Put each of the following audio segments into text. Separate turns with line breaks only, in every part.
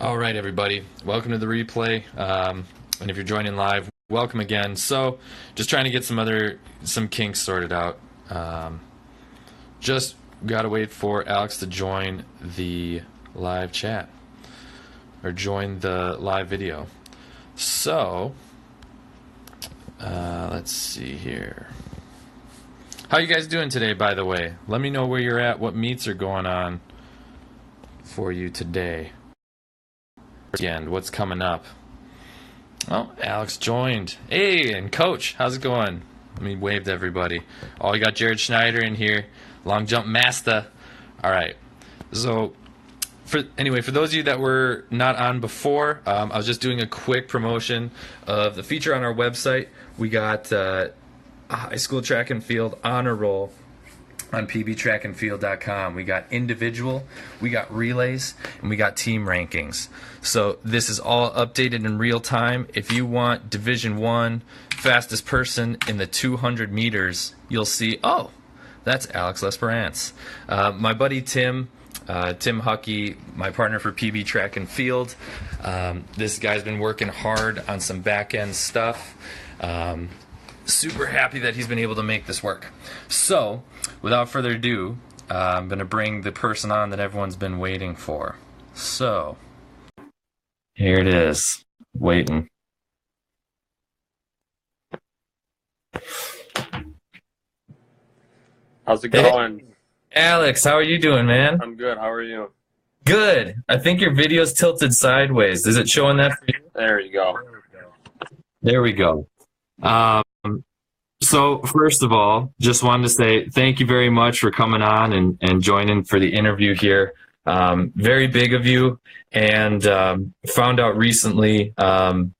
All right, everybody. Welcome to the replay. And if you're joining live, welcome again. So, just trying to get some kinks sorted out. Just gotta wait for Alex to join the live chat or join the live video. So, let's see here. How you guys doing today, by the way? Let me know where you're at, what meets are going on for you today. And what's coming up? Oh, Alex joined. Hey, and Coach, how's it going? Let me wave to everybody. Oh, we got Jared Schneider in here, long jump master. All right. So, for those of you that were not on before, I was just doing a quick promotion of the feature on our website. We got a high school track and field honor roll on pbtrackandfield.com. We got individual, we got relays, and we got team rankings. So this is all updated in real time. If you want Division 1 fastest person in the 200 meters, you'll see, oh, that's Alex Lesperance. My buddy Tim Huckey, my partner for PB Track and Field. This guy's been working hard on some back-end stuff. Super happy that he's been able to make this work. So, without further ado, I'm going to bring the person on that everyone's been waiting for. So, here it is. Waiting.
How's it going?
Hey, Alex, how are you doing, man?
I'm good. How are you?
Good. I think your video's tilted sideways. Is it showing that for you?
There you go.
There we go. So first of all, just wanted to say thank you very much for coming on and joining for the interview here. Very big of you, and found out recently some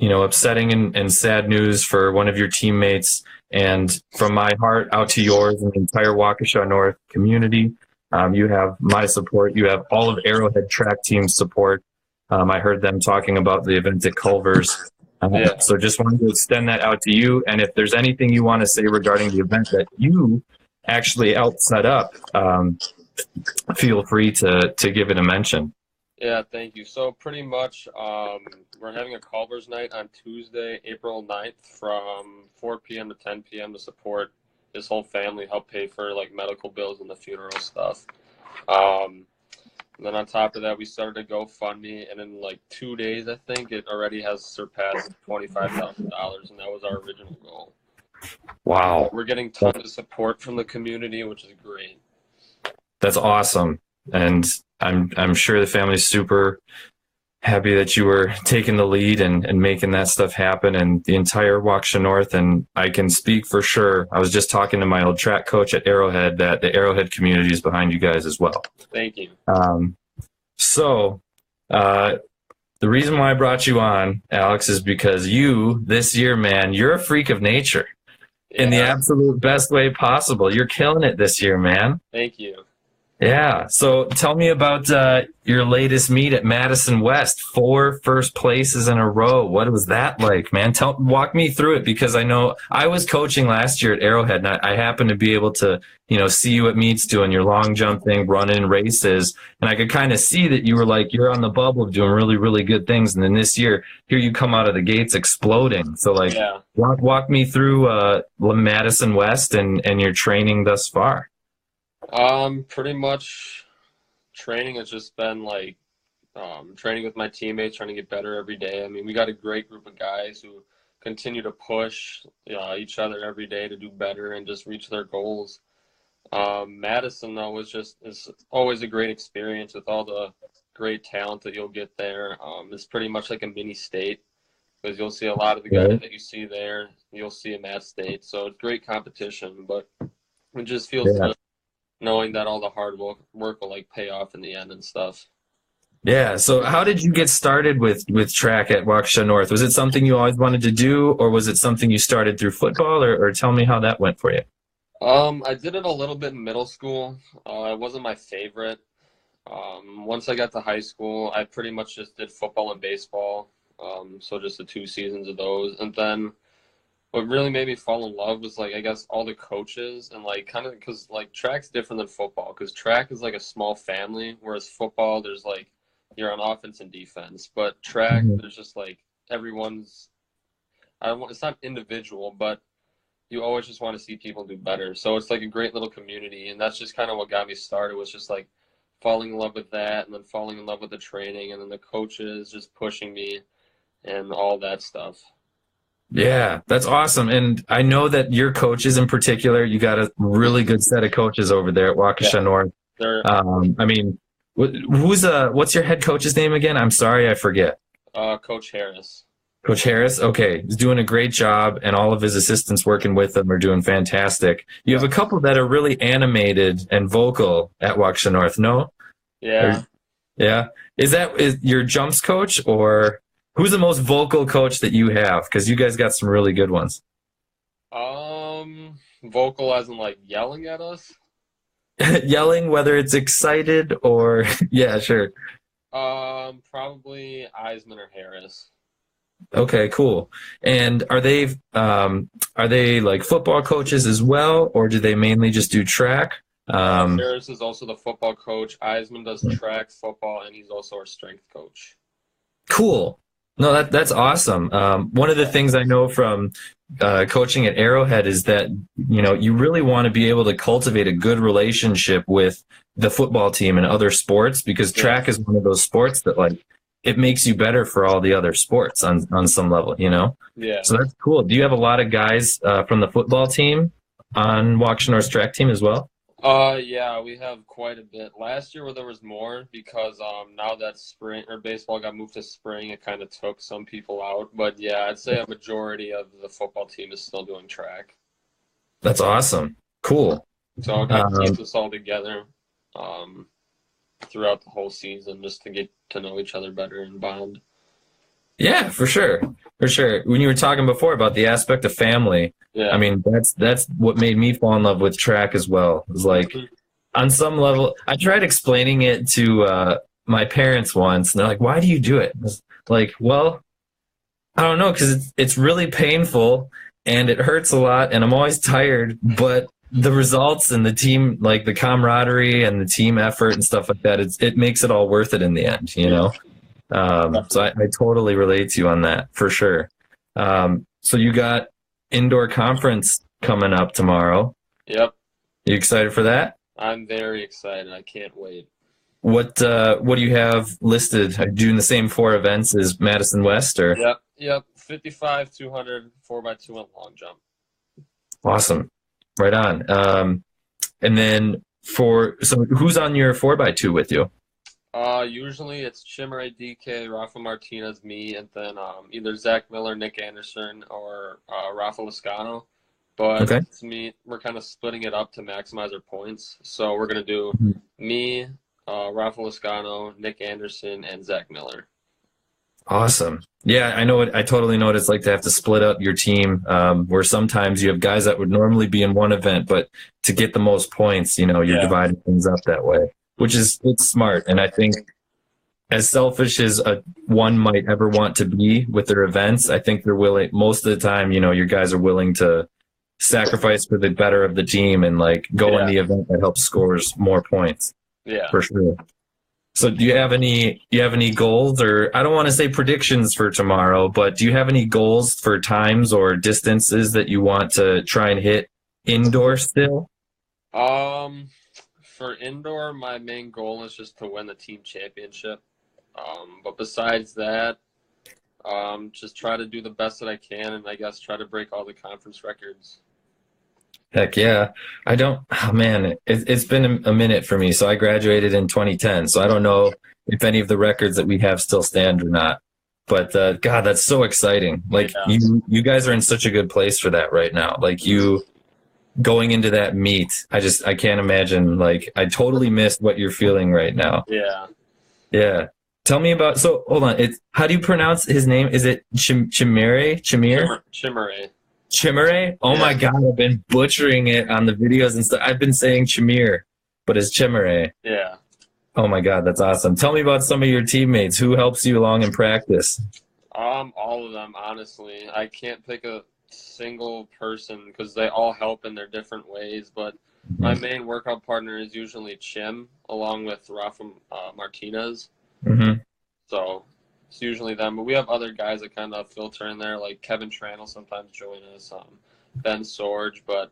upsetting and sad news for one of your teammates. And from my heart out to yours and the entire Waukesha North community, you have my support. You have all of Arrowhead track team's support. I heard them talking about the event at Culver's. So just wanted to extend that out to you. And if there's anything you want to say regarding the event that you actually helped set up, feel free to give it a mention.
Yeah, thank you. So pretty much we're having a Culver's night on Tuesday, April 9th from 4 p.m. to 10 p.m. to support his whole family, help pay for like medical bills and the funeral stuff. And then on top of that, we started a GoFundMe, and in like 2 days, I think it already has surpassed $25,000, and that was our original goal.
Wow.
We're getting tons of support from the community, which is great.
That's awesome. And I'm sure the family's super happy that you were taking the lead and making that stuff happen, and the entire Waukesha North. And I can speak for sure. I was just talking to my old track coach at Arrowhead that the Arrowhead community is behind you guys as well.
Thank you.
So the reason why I brought you on, Alex, is because you, this year, man, you're a freak of nature in the absolute best way possible. You're killing it this year, man.
Thank you.
Yeah. So tell me about your latest meet at Madison West. 4 first places in a row. What was that like, man? Walk me through it, because I know I was coaching last year at Arrowhead, and I happened to be able to, see you at meets doing your long jump thing, running races, and I could kind of see that you were like, you're on the bubble of doing really, really good things. And then this year, here you come out of the gates exploding. So like, walk me through Madison West and your training thus far.
Pretty much training has just been like training with my teammates, trying to get better every day. I mean, we got a great group of guys who continue to push each other every day to do better and just reach their goals. Madison, though, is always a great experience with all the great talent that you'll get there. It's pretty much like a mini state, because you'll see a lot of the guys that you see there, you'll see them at state. So it's great competition, but it just feels good knowing that all the hard work will like pay off in the end and stuff.
Yeah. So how did you get started with track at Waukesha North? Was it something you always wanted to do, or was it something you started through football, or tell me how that went for you?
I did it a little bit in middle school. It wasn't my favorite. Once I got to high school, I pretty much just did football and baseball. So just the 2 seasons of those. And then what really made me fall in love was like I guess all the coaches and like kind of because like track's different than football because track is like a small family, whereas football there's like you're on offense and defense, but track
Mhm.
there's just like everyone's I don't want it's not individual, but you always just want to see people do better. So it's like a great little community, and that's just kind of what got me started was just like falling in love with that, and then falling in love with the training, and then the coaches just pushing me and all that stuff.
Yeah, that's awesome. And I know that your coaches in particular, you got a really good set of coaches over there at
Yeah,
Waukesha North.
they're
I mean, what's your head coach's name again? I'm sorry, I forget.
Coach Harris.
Coach Harris. Okay, he's doing a great job, and all of his assistants working with him are doing fantastic. You have a couple that are really animated and vocal at Waukesha North. No?
Yeah.
Yeah. Is your jumps coach, or who's the most vocal coach that you have? Because you guys got some really good ones.
Vocal as in like yelling at us.
Yelling, whether it's excited or yeah, sure.
Probably Eisman or Harris.
Okay, cool. And are they like football coaches as well, or do they mainly just do track?
Harris is also the football coach. Eisman does track, football, and he's also our strength coach.
Cool. No, that's awesome. One of the things I know from coaching at Arrowhead is that you really want to be able to cultivate a good relationship with the football team and other sports because track is one of those sports that like it makes you better for all the other sports on some level, you know?
Yeah.
So that's cool. Do you have a lot of guys from the football team on Waukesha North's track team as well?
Yeah, we have quite a bit. Last year, where there was more because now that spring or baseball got moved to spring, it kind of took some people out. But yeah, I'd say a majority of the football team is still doing track.
That's awesome. Cool.
So it kind of keeps us all together throughout the whole season, just to get to know each other better and bond.
Yeah, for sure. For sure. When you were talking before about the aspect of family,
Yeah.
I mean, that's what made me fall in love with track as well. It was like, on some level, I tried explaining it to my parents once, and they're like, "Why do you do it?" I was like, well, I don't know, because it's really painful and it hurts a lot, and I'm always tired, but the results and the team, like the camaraderie and the team effort and stuff like that, it makes it all worth it in the end, you know? So I totally relate to you on that for sure. So you got indoor conference coming up tomorrow.
Yep.
You excited for that?
I'm very excited. I can't wait.
What do you have listed? Are you doing the same 4 events as Madison West, or?
Yep. 55, 200, 4x2 and long jump.
Awesome. Right on. And then so who's on your 4x2 with you?
Usually it's Chimere, DK, Rafa Martinez, me, and then either Zach Miller, Nick Anderson, or Rafa Lascano. But
Okay.
it's me. We're kind of splitting it up to maximize our points. So we're gonna do me, Rafa Lascano, Nick Anderson, and Zach Miller.
Awesome. Yeah, I know I totally know what it's like to have to split up your team, where sometimes you have guys that would normally be in one event, but to get the most points, you're dividing things up that way, which it's smart. And I think as selfish as one might ever want to be with their events, I think they're willing, most of the time, your guys are willing to sacrifice for the better of the team and like go in the event that helps scores more points.
Yeah.
For sure. So do you have any goals, or I don't want to say predictions for tomorrow, but do you have any goals for times or distances that you want to try and hit indoor still?
For indoor, my main goal is just to win the team championship. But besides that, just try to do the best that I can, and I guess try to break all the conference records.
Heck yeah. Oh man, it's been a minute for me. So I graduated in 2010. So I don't know if any of the records that we have still stand or not. But God, that's so exciting. Like you guys are in such a good place for that right now. Like you going into that meet, I can't imagine. Like I totally missed what you're feeling right now.
Yeah.
Yeah. Tell me about, so hold on. How do you pronounce his name? Is it Chimere?
Chimere.
Chimere? Oh my God, I've been butchering it on the videos and stuff. I've been saying Chimere, but it's Chimere.
Yeah.
Oh my God, that's awesome. Tell me about some of your teammates. Who helps you along in practice?
All of them, honestly. I can't pick a single person because they all help in their different ways. But my main workout partner is usually Chim, along with Rafa Martinez.
Mm-hmm.
So it's usually them. But we have other guys that kind of filter in there, like Kevin Tran will sometimes join us, Ben Sorge. But,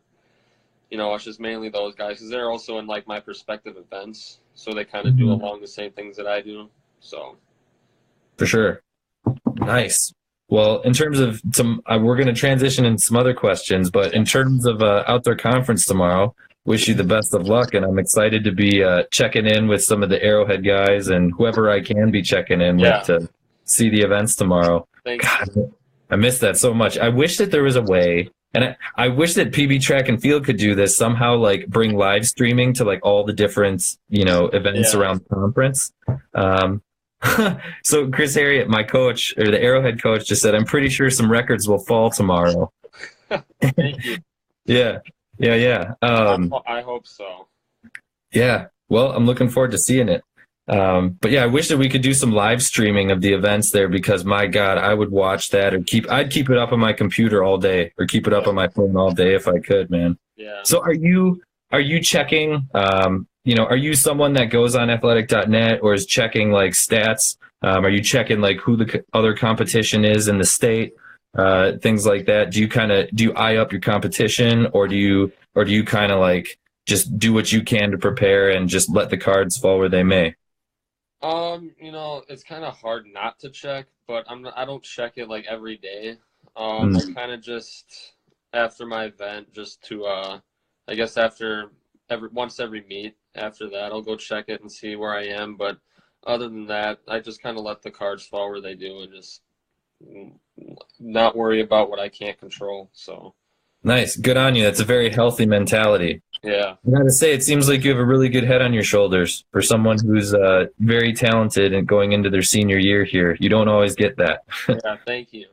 it's just mainly those guys because they're also in, like, my perspective events. So they kind of do along the same things that I do. So.
For sure. Nice. Well, in terms of we're going to transition into some other questions, but in terms of outdoor conference tomorrow, wish you the best of luck, and I'm excited to be checking in with some of the Arrowhead guys and whoever I can be checking in with to see the events tomorrow. God, I miss that so much. I wish that there was a way, and I wish that PB Track and Field could do this somehow, like bring live streaming to like all the different events around the conference. So Chris Harriet, my coach, or the Arrowhead coach, just said, I'm pretty sure some records will fall tomorrow.
Thank you.
Yeah.
I hope so.
Yeah. Well, I'm looking forward to seeing it. But yeah, I wish that we could do some live streaming of the events there because my God, I would watch that or I'd keep it up on my computer all day or keep it up on my phone all day if I could, man.
Yeah.
So are you checking, are you someone that goes on athletic.net or is checking like stats? Are you checking like who the other competition is in the state? Things like that. Do you eye up your competition or do you kind of like just do what you can to prepare and just let the cards fall where they may?
It's kind of hard not to check, but I don't check it like every day. I kind of just after my event just to I guess once every meet. After that, I'll go check it and see where I am. But other than that, I just kind of let the cards fall where they do and just not worry about what I can't control. So
nice, good on you. That's a very healthy mentality.
Yeah,
I gotta say, it seems like you have a really good head on your shoulders for someone who's very talented and going into their senior year here. You don't always get that.
Yeah, thank you.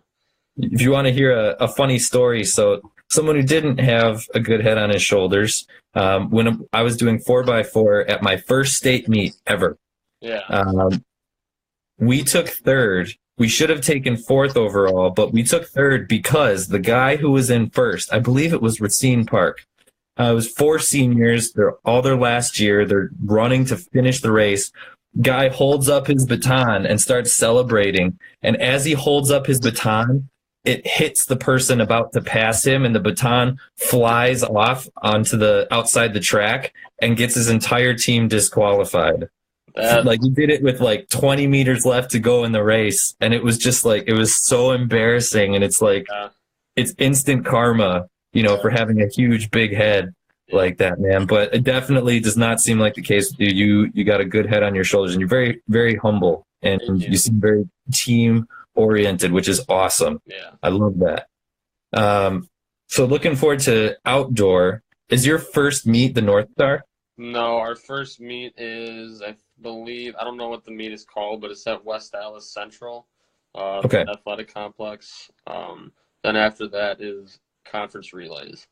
If you want to hear a funny story, so someone who didn't have a good head on his shoulders, when I was doing 4x4 at my first state meet ever, we took third. We should have taken fourth overall, but we took third because the guy who was in first, I believe it was Racine Park. It was 4 seniors. They're all their last year. They're running to finish the race. Guy holds up his baton and starts celebrating. And as he holds up his baton, it hits the person about to pass him, and the baton flies off onto the outside the track and gets his entire team disqualified. Like he did it with like 20 meters left to go in the race, and it was just like it was so embarrassing. And it's like it's instant karma, for having a huge big head like that, man. But it definitely does not seem like the case with you. You got a good head on your shoulders, and you're very, very humble, and you seem very team oriented, which is awesome.
Yeah,
I love that. So looking forward to outdoor. Is your first meet the North Star?
No, our first meet is, I believe, I don't know what the meet is called, but it's at West Allis Central, athletic complex. Then after that is conference relays.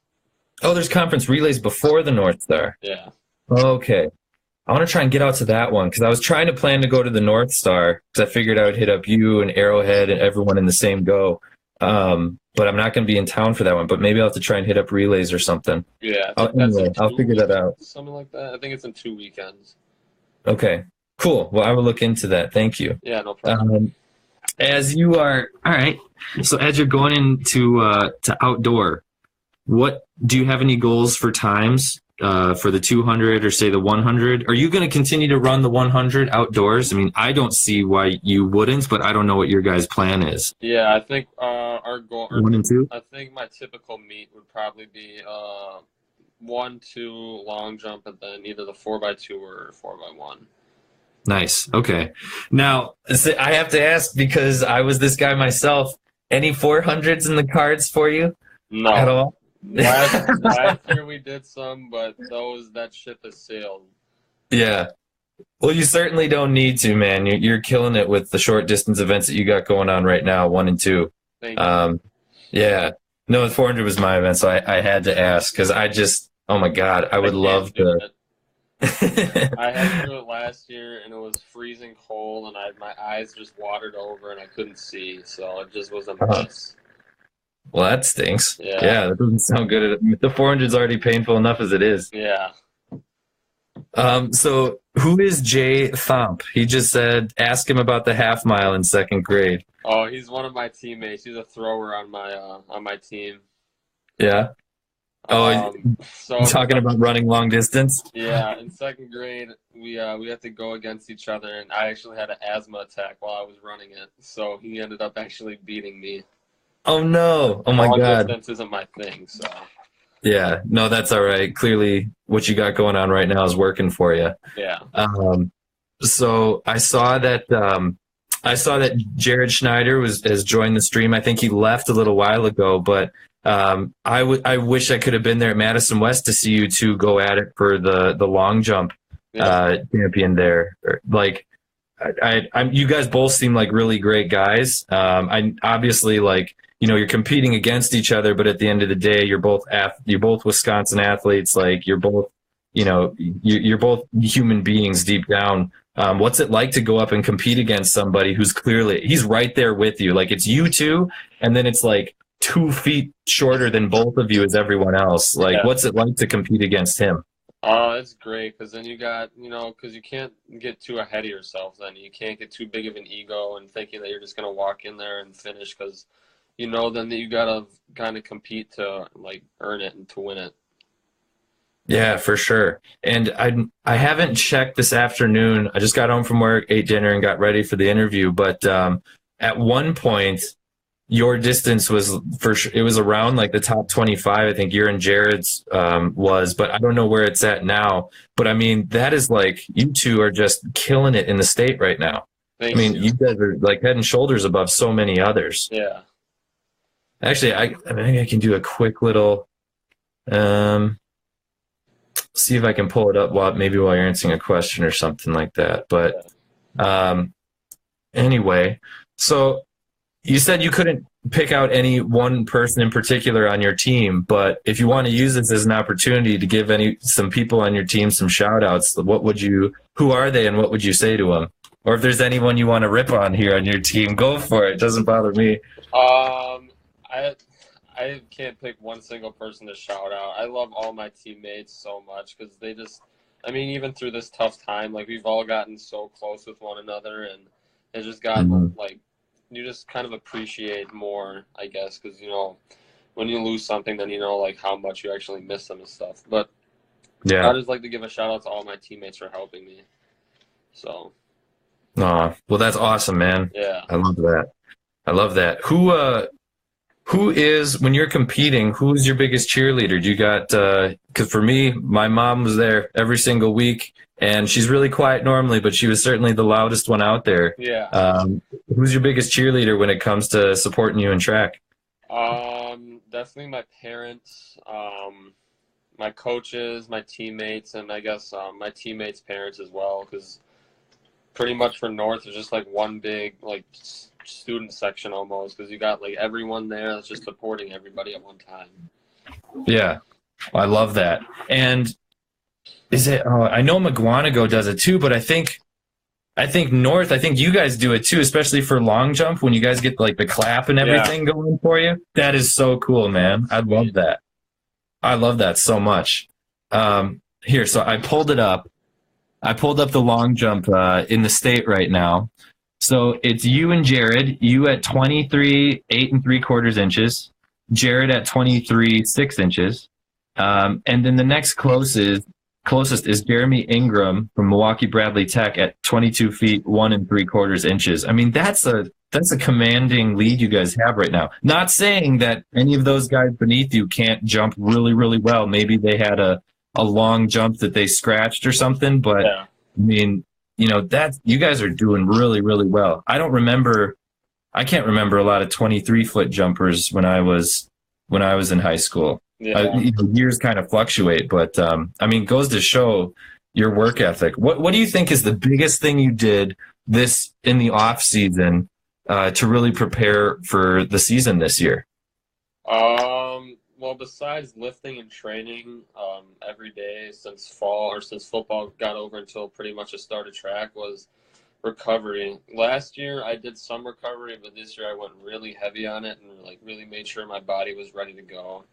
Oh, there's conference relays before the North Star.
Yeah.
Okay. I want to try and get out to that one because I was trying to plan to go to the North Star because I figured I would hit up you and Arrowhead and everyone in the same go. But I'm not going to be in town for that one. But maybe I'll have to try and hit up relays or something.
Yeah.
I'll figure that out.
Something like that. I think it's in 2 weekends.
Okay. Cool. Well, I will look into that. Thank you.
Yeah, no problem.
As you are, all right. So as you're going into to outdoor, what do you have any goals for times for the 200 or say the 100? Are you going to continue to run the 100 outdoors? I mean, I don't see why you wouldn't, but I don't know what your guys' plan is.
Yeah, I think our goal
1 and 2.
I think my typical meet would probably be 1-2 long jump, and then either the 4x2 or 4x1.
Nice. Okay. Now I have to ask because I was this guy myself. Any 400s in the cards for you?
No.
At all?
Last year we did some, but that ship has sailed.
Yeah. Well, you certainly don't need to, man. You're killing it with the short distance events that you got going on right now, 1 and 2.
Thank you.
Yeah. No, the 400 was my event, so I had to ask because oh my God, I would love to.
I had to do it last year, and it was freezing cold, and my eyes just watered over, and I couldn't see, so it just was a mess.
Well, that stinks.
Yeah,
Yeah, that doesn't sound good. The 400 is already painful enough as it is.
yeah.
So who is Jay Thomp? He just said, ask him about the half mile in second grade.
Oh, he's one of my teammates. He's a thrower on my team.
Yeah. Oh,
So
talking about running long distance.
yeah, in second grade we had to go against each other, and I actually had an asthma attack while I was running it. So he ended up actually beating me.
Oh no. Oh my
Long
God.
distance isn't my thing, so
Yeah. No, that's all right. Clearly, what you got going on right now is working for you.
yeah.
Um, so I saw that Jared Schneider has joined the stream. I think he left a little while ago, but I wish I could have been there at Madison West to see you two go at it for the long jump
Yeah.
champion there. Like you guys both seem like really great guys. I obviously like you're competing against each other, but at the end of the day, you're both Wisconsin athletes. Like you're both you're both human beings deep down. What's it like to go up and compete against somebody who's he's right there with you? Like it's you two, and then it's like 2 feet shorter than both of you as everyone else. Like,
Yeah.
what's it like to compete against him?
Oh, it's great because then you got, because you can't get too ahead of yourself. Then you can't get too big of an ego and thinking that you're just gonna walk in there and finish because then that you gotta kind of compete to like earn it and to win it.
Yeah, for sure. And I haven't checked this afternoon. I just got home from work, ate dinner, and got ready for the interview. But at one point, your distance was it was around like the top 25. I think your and Jared's was, but I don't know where it's at now. But I mean, that is like you two are just killing it in the state right now. I
Thank
mean,
you.
you guys are like head and shoulders above so many others.
Yeah.
Actually, I think I can do a quick little see if I can pull it up while you're answering a question or something like that. But anyway, so you said you couldn't pick out any one person in particular on your team, but if you want to use this as an opportunity to give some people on your team some shout outs, who are they and what would you say to them? Or if there's anyone you want to rip on here on your team, go for it. It doesn't bother me.
I can't pick one single person to shout out. I love all my teammates so much because they just, I mean, even through this tough time, like we've all gotten so close with one another, and it's just gotten like you just kind of appreciate more, I guess, because when you lose something, then like how much you actually miss them and stuff. But
Yeah.
I just like to give a shout out to all my teammates for helping me. So.
Well, that's awesome, man.
Yeah.
I love that. I love that. Who is, when you're competing, who's your biggest cheerleader? Do you got, because for me, my mom was there every single week, and she's really quiet normally, but she was certainly the loudest one out there.
Yeah.
Who's your biggest cheerleader when it comes to supporting you in track?
Definitely my parents, my coaches, my teammates, and I guess my teammates' parents as well, because pretty much for North, there's just like one big like student section almost because you got like everyone there that's just supporting everybody at one time.
Yeah, I love that. And is it? I know McGuanago does it too, but I think North. I think you guys do it too, especially for long jump when you guys get like the clap and everything going for you. That is so cool, man. I love that. I love that so much. Here, so I pulled it up. I pulled up the long jump in the state right now. So it's you and Jared, you at 23, 8 3/4 inches, Jared at 23, 6 inches. And then the next closest is Jeremy Ingram from Milwaukee Bradley Tech at 22 feet, 1 3/4 inches. I mean, that's a commanding lead you guys have right now. Not saying that any of those guys beneath you can't jump really, really well. Maybe they had a long jump that they scratched or something, but I mean, that you guys are doing really, really well. I can't remember a lot of 23-foot jumpers when I was in high school.
Yeah.
Years kind of fluctuate, but I mean, goes to show your work ethic. What do you think is the biggest thing you did in the off season to really prepare for the season this year?
Well, besides lifting and training every day since fall or since football got over until pretty much the start of track was Recovery. Last year I did some recovery, but this year I went really heavy on it and like really made sure my body was ready to go.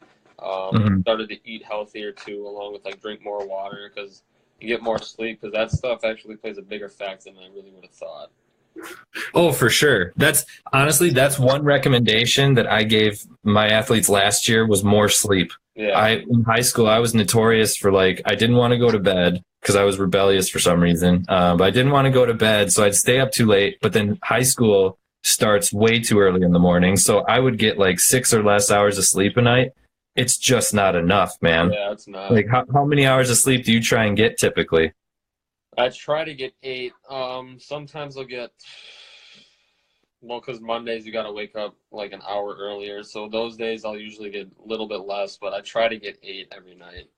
Started to eat healthier too, along with like drink more water because you get more sleep because that stuff actually plays a bigger factor than I really would have thought.
Oh, for sure. That's one recommendation that I gave my athletes last year was more sleep.
Yeah.
In high school, I was notorious for like, I didn't want to go to bed because I was rebellious for some reason. But I didn't want to go to bed, so I'd stay up too late. But then high school starts way too early in the morning. So I would get like 6 or less hours of sleep a night. It's just not enough, man.
Yeah, it's not.
Like how many hours of sleep do you try and get typically?
I try to get 8. Sometimes I'll get, well, because Mondays you got to wake up like an hour earlier. So those days I'll usually get a little bit less, but I try to get 8 every night.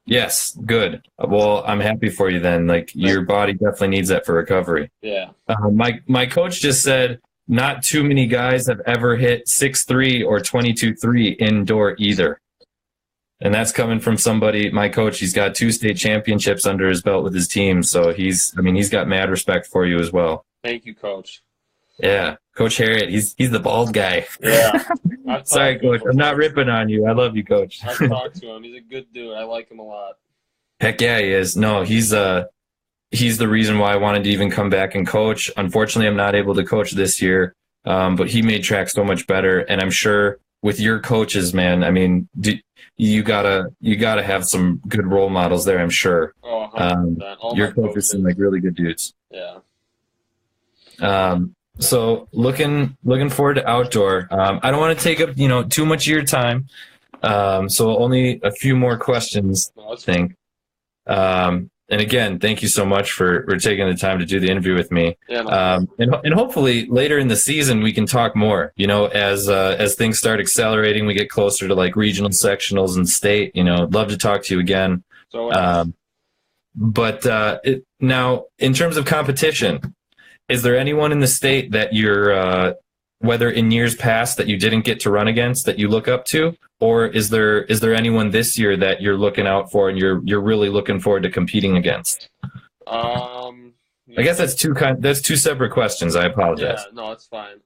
Yes, good. Well, I'm happy for you then. Like your body definitely needs that for recovery.
Yeah.
My coach just said not too many guys have ever hit 6'3" or 22'3" indoor either. And that's coming from somebody, my coach, he's got 2 state championships under his belt with his team. So he's got mad respect for you as well.
Thank you, Coach.
Yeah. Coach Harriet, he's the bald guy.
Yeah.
Sorry, Coach. I'm not ripping on you. I love you, Coach.
I've talked to him. He's a good dude. I like him a lot.
Heck yeah, he is. No, he's the reason why I wanted to even come back and coach. Unfortunately, I'm not able to coach this year, but he made track so much better. And I'm sure with your coaches, man, I mean, you gotta have some good role models there. I'm sure.
Oh, 100%.
Your coaches seem like really good dudes.
Yeah.
So looking forward to outdoor. I don't want to take up too much of your time. So only a few more questions, I think. And again, thank you so much for taking the time to do the interview with me.
Yeah, no.
And hopefully later in the season we can talk more. As things start accelerating, we get closer to like regional sectionals and state. I'd love to talk to you again.
So,
now, in terms of competition, is there anyone in the state that you're, whether in years past that you didn't get to run against, that you look up to, or is there anyone this year that you're looking out for and you're really looking forward to competing against? I guess that's two separate questions. I apologize.
Yeah, no, it's fine.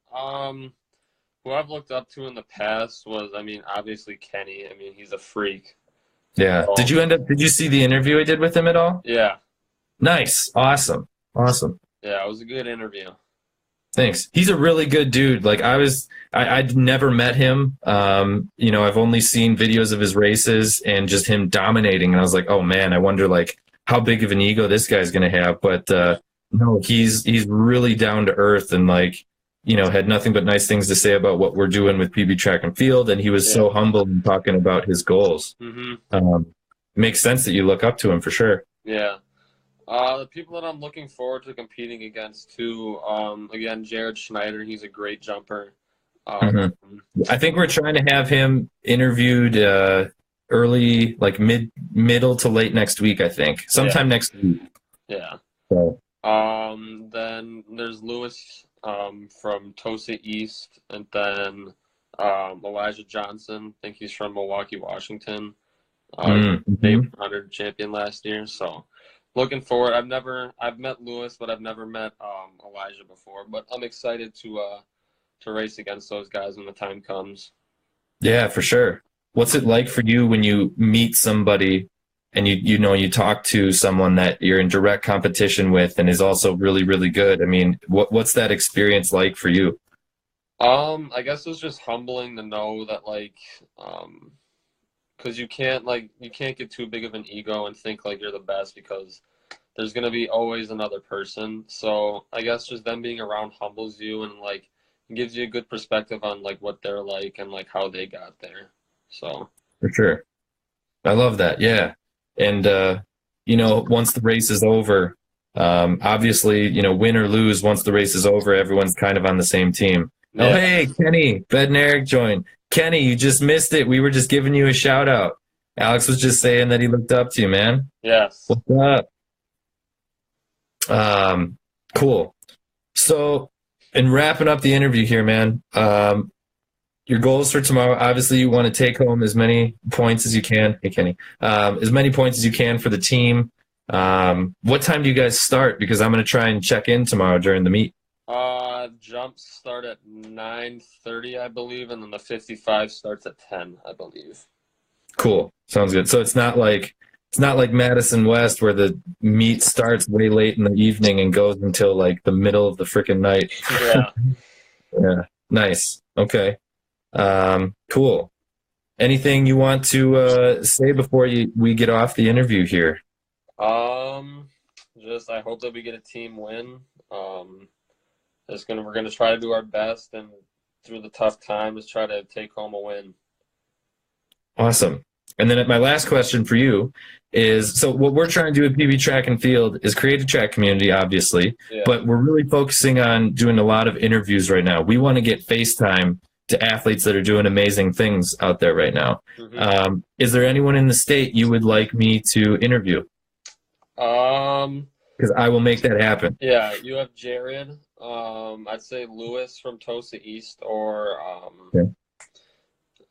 Who I've looked up to in the past was, obviously Kenny. He's a freak.
Yeah.
So,
did you see the interview I did with him at all?
Yeah.
Nice. Awesome.
Yeah, it was a good interview.
Thanks. He's a really good dude. Like I'd never met him. I've only seen videos of his races and just him dominating. And I was like, oh man, I wonder like how big of an ego this guy's going to have. But no, he's really down to earth and like, had nothing but nice things to say about what we're doing with PB track and field. And he was so humble in talking about his goals.
Mm-hmm.
Makes sense that you look up to him for sure.
Yeah. The people that I'm looking forward to competing against too, again, Jared Schneider, he's a great jumper.
I think we're trying to have him interviewed early, like middle to late next week, I think. Sometime next week.
Yeah.
So.
Then there's Lewis from Tosa East, and then Elijah Johnson, I think he's from Milwaukee, Washington. Dave 100 champion last year, so looking forward. I've met Lewis, but I've never met Elijah before. But I'm excited to race against those guys when the time comes. Yeah,
for sure. What's it like for you when you meet somebody and you talk to someone that you're in direct competition with and is also really, really good? What's that experience like for you?
I guess it's just humbling to know that because you can't get too big of an ego and think like you're the best, because there's going to be always another person. So I guess just them being around humbles you and like gives you a good perspective on like what they're like and like how they got there. So
for sure. I love that. Yeah. And, once the race is over, obviously, win or lose, once the race is over, everyone's kind of on the same team. Yeah. Oh, hey, Kenny, Ben and Eric joined. Kenny, you just missed it. We were just giving you a shout out. Alex was just saying that he looked up to you, man.
Yes.
What's up? Cool. So, in wrapping up the interview here, man, your goals for tomorrow, obviously you want to take home as many points as you can. Hey, Kenny. As many points as you can for the team. What time do you guys start? Because I'm going to try and check in tomorrow during the meet.
Jumps start at 9:30, I believe, and then the 55 starts at 10, I believe.
Cool. Sounds good. So it's not like Madison West where the meet starts way late in the evening and goes until like the middle of the freaking night.
Yeah.
Yeah. Nice. Okay. Cool. Anything you want to say before we get off the interview here?
Just I hope that we get a team win. We're gonna try to do our best, and through the tough times, try to take home a win.
Awesome. And then my last question for you is, so what we're trying to do at PB Track and Field is create a track community, obviously, but we're really focusing on doing a lot of interviews right now. We want to get FaceTime to athletes that are doing amazing things out there right now. Mm-hmm. Is there anyone in the state you would like me to interview? Because I will make that happen.
Yeah, you have Jared. I'd say Lewis from Tosa East, or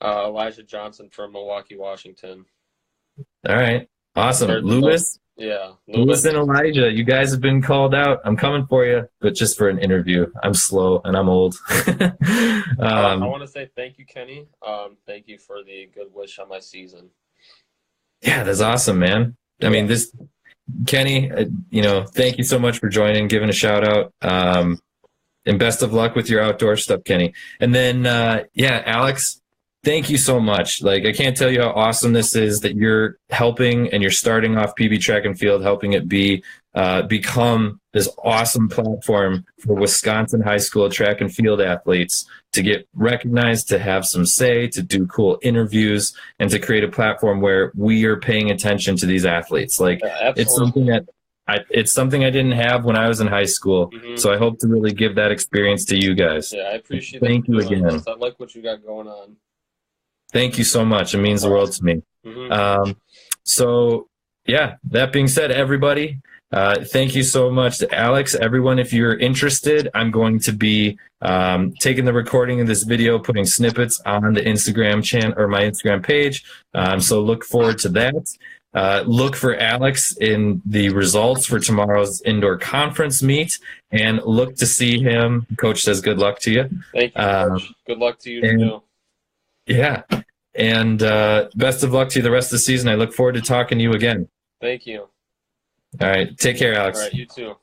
Elijah Johnson from Milwaukee, Washington.
All right. Awesome. Lewis?
Yeah.
Lewis and Elijah, you guys have been called out. I'm coming for you, but just for an interview. I'm slow and I'm old.
I want to say thank you, Kenny. Thank you for the good wish on my season.
Yeah, that's awesome, man. I mean, Kenny, thank you so much for joining, giving a shout out. And best of luck with your outdoor stuff, Kenny. And then, Alex, thank you so much. Like, I can't tell you how awesome this is that you're helping and you're starting off PB Track and Field, helping it become this awesome platform for Wisconsin high school track and field athletes to get recognized, to have some say, to do cool interviews, and to create a platform where we are paying attention to these athletes. Like, it's something I didn't have when I was in high school. Mm-hmm. So I hope to really give that experience to you guys.
Yeah, I appreciate
Thank you again.
I like what you got going on.
Thank you so much. It means the world to me. Mm-hmm. That being said, everybody, thank you so much to Alex. Everyone, if you're interested, I'm going to be taking the recording of this video, putting snippets on the Instagram channel or my Instagram page. So look forward to that. Look for Alex in the results for tomorrow's indoor conference meet, and look to see him. Coach says good luck to you.
Thank you, Coach. Good luck to you too.
Yeah. And best of luck to you the rest of the season. I look forward to talking to you again.
Thank you.
All right. Take care, Alex.
All right. You too.